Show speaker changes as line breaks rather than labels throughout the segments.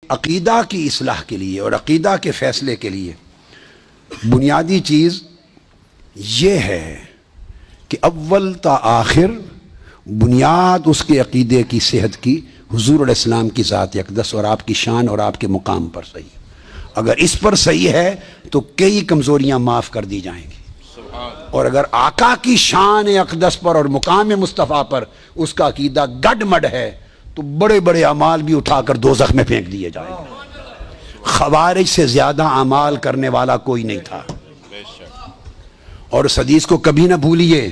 عقیدہ کی اصلاح کے لیے اور عقیدہ کے فیصلے کے لیے بنیادی چیز یہ ہے کہ اول تا آخر بنیاد اس کے عقیدے کی صحت کی حضور علیہ السلام کی ذات اقدس اور آپ کی شان اور آپ کے مقام پر صحیح. اگر اس پر صحیح ہے تو کئی کمزوریاں معاف کر دی جائیں گی، اور اگر آقا کی شان اقدس پر اور مقام مصطفیٰ پر اس کا عقیدہ گڈ مڈ ہے تو بڑے بڑے اعمال بھی اٹھا کر دوزخ میں پھینک دیے جائیں گے. خوارج سے زیادہ اعمال کرنے والا کوئی نہیں تھا. اور اس حدیث کو کبھی نہ بھولیے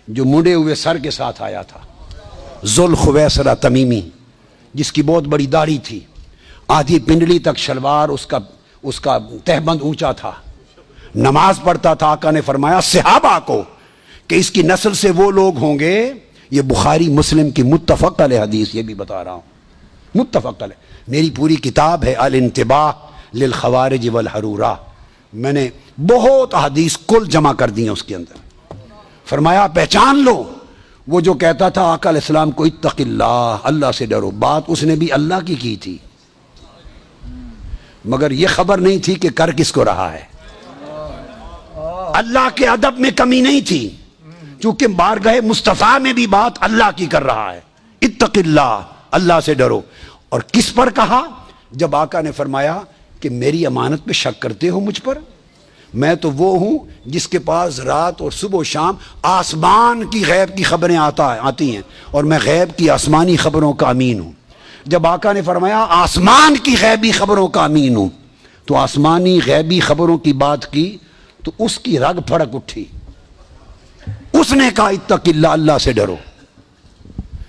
جو مڑے ہوئے سر کے ساتھ آیا تھا، ذوالخویسرہ تمیمی، جس کی بہت بڑی داڑھی تھی، آدھی پنڈلی تک شلوار اس کا تہبند اونچا تھا، نماز پڑھتا تھا. آقا نے فرمایا صحابہ کو کہ اس کی نسل سے وہ لوگ ہوں گے. یہ بخاری مسلم کی متفق علیہ حدیث، یہ بھی بتا رہا ہوں، متفق علیہ. میری پوری کتاب ہے الانتباہ للخوارج والحرورہ، میں نے بہت حدیث کل جمع کر دی ہیں اس کے اندر. فرمایا پہچان لو وہ جو کہتا تھا آقا علیہ السلام کو اتق اللہ، اللہ سے ڈرو، بات اس نے بھی اللہ کی تھی، مگر یہ خبر نہیں تھی کہ کر کس کو رہا ہے. اللہ کے ادب میں کمی نہیں تھی، چونکہ بارگاہ مصطفیٰ میں بھی بات اللہ کی کر رہا ہے. اتق اللہ، اللہ سے ڈرو. اور کس پر کہا؟ جب آقا نے فرمایا کہ میری امانت پہ شک کرتے ہو مجھ پر، میں تو وہ ہوں جس کے پاس رات اور صبح و شام آسمان کی غیب کی خبریں آتی ہیں، اور میں غیب کی آسمانی خبروں کا امین ہوں. جب آقا نے فرمایا آسمان کی غیبی خبروں کا امین ہوں، تو آسمانی غیبی خبروں کی بات کی تو اس کی رگ پھڑک اٹھی. اس نے کہا اتق اللہ، اللہ سے ڈرو.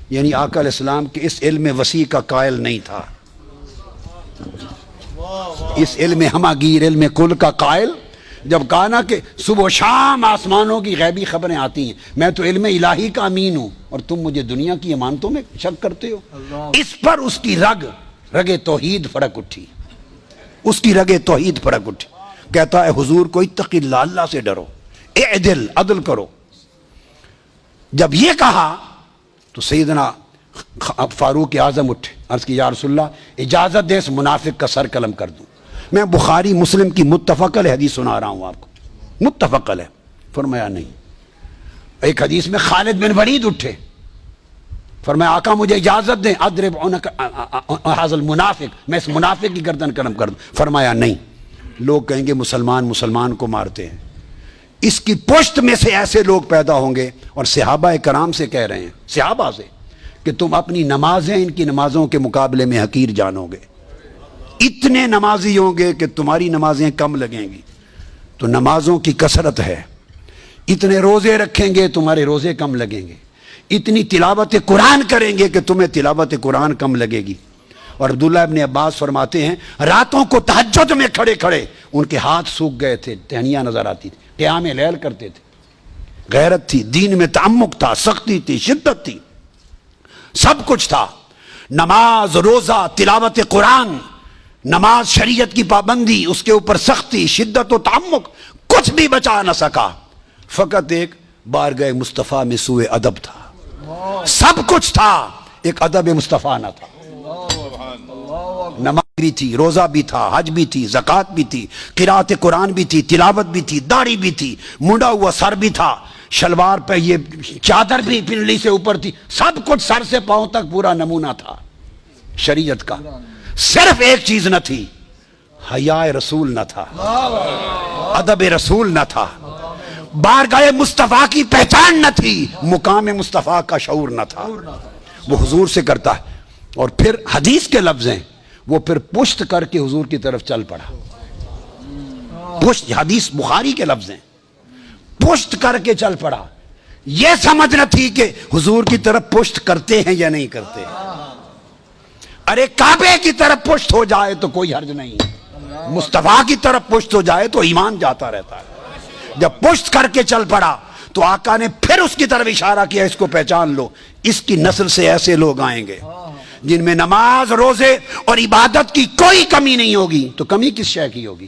یعنی آقا علیہ السلام کے اس علم وسیع کا قائل نہیں تھا، اس علم ہماگیر، علم کل کا قائل. جب کہا نا کہ صبح و شام آسمانوں کی غیبی خبریں آتی ہیں، میں تو علم الہی کا امین ہوں اور تم مجھے دنیا کی امانتوں میں شک کرتے ہو. اس پر اس کی رگ توحید پھڑک اٹھی، اس کی رگ توحید پھڑک اٹھی. کہتا ہے حضور کو اتق اللہ، اللہ سے ڈرو، اعدل، عدل کرو. جب یہ کہا تو سیدنا فاروق اعظم اٹھے، عرض کی یا رسول اللہ اجازت دے اس منافق کا سر قلم کر دوں. میں بخاری مسلم کی متفق علیہ حدیث سنا رہا ہوں آپ کو، متفق علیہ. فرمایا نہیں. ایک حدیث میں خالد بن ولید اٹھے، فرمایا آقا مجھے اجازت دیں اضرب عنق ھذا المنافق، میں اس منافق کی گردن قلم کر دوں. فرمایا نہیں. لوگ کہیں گے مسلمان کو مارتے ہیں. اس کی پشت میں سے ایسے لوگ پیدا ہوں گے، اور صحابہ کرام سے کہہ رہے ہیں، صحابہ سے، کہ تم اپنی نمازیں ان کی نمازوں کے مقابلے میں حقیر جانو گے. اتنے نمازی ہوں گے کہ تمہاری نمازیں کم لگیں گی. تو نمازوں کی کثرت ہے. اتنے روزے رکھیں گے تمہارے روزے کم لگیں گے. اتنی تلاوت قرآن کریں گے کہ تمہیں تلاوت قرآن کم لگے گی. اور عبداللہ ابن عباس فرماتے ہیں راتوں کو تہجد میں کھڑے کھڑے ان کے ہاتھ سوکھ گئے تھے، ٹہنیاں نظر آتی تھی، قیام لیل کرتے تھے. غیرت تھی، دین میں تعمق تھا، سختی تھی، شدت تھی، سب کچھ تھا. نماز، روزہ، تلاوت قرآن، نماز، شریعت کی پابندی، اس کے اوپر سختی، شدت و تعمق، کچھ بھی بچا نہ سکا. فقط ایک بارگاہ مصطفیٰ میں سوء ادب تھا. سب کچھ تھا، ایک ادب مصطفیٰ نہ تھا. نماز بھی تھی، روزہ بھی تھا، حج بھی تھی، زکوٰۃ بھی تھی، قرات قرآن بھی تھی، تلاوت بھی تھی، داڑھی بھی تھی، منڈا ہوا سر بھی تھا، شلوار پہ یہ چادر بھی پنڈلی سے اوپر تھی. سب کچھ سر سے پاؤں تک پورا نمونہ تھا شریعت کا. صرف ایک چیز نہ تھی، حیا رسول نہ تھا، ادب رسول نہ تھا، بارگاہ مصطفیٰ کی پہچان نہ تھی، مقام مصطفیٰ کا شعور نہ تھا. وہ حضور سے کرتا ہے. اور پھر حدیث کے لفظ ہیں، وہ پھر پشت کر کے حضور کی طرف چل پڑا. پشت، حدیث بخاری کے لفظ ہیں، پشت کر کے چل پڑا. یہ سمجھ نہ تھی کہ حضور کی طرف پشت کرتے ہیں یا نہیں کرتے. ارے کعبے کی طرف پشت ہو جائے تو کوئی حرج نہیں، مصطفیٰ کی طرف پشت ہو جائے تو ایمان جاتا رہتا ہے. جب پشت کر کے چل پڑا تو آقا نے پھر اس کی طرف اشارہ کیا، اس کو پہچان لو، اس کی نسل سے ایسے لوگ آئیں گے جن میں نماز، روزے اور عبادت کی کوئی کمی نہیں ہوگی. تو کمی کس شے کی ہوگی؟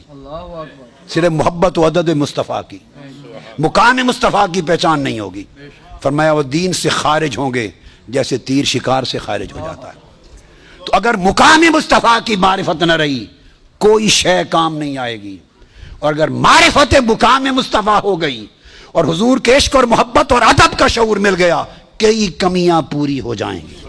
صرف محبت و عدد مصطفیٰ کی، مقام مصطفیٰ کی پہچان نہیں ہوگی. فرمایا وہ دین سے خارج ہوں گے جیسے تیر شکار سے خارج ہو جاتا ہے. تو اگر مقام مصطفیٰ کی معرفت نہ رہی کوئی شے کام نہیں آئے گی، اور اگر معرفت مقام مصطفیٰ ہو گئی اور حضور کے عشق اور محبت اور ادب کا شعور مل گیا، کئی کمیاں پوری ہو جائیں گی۔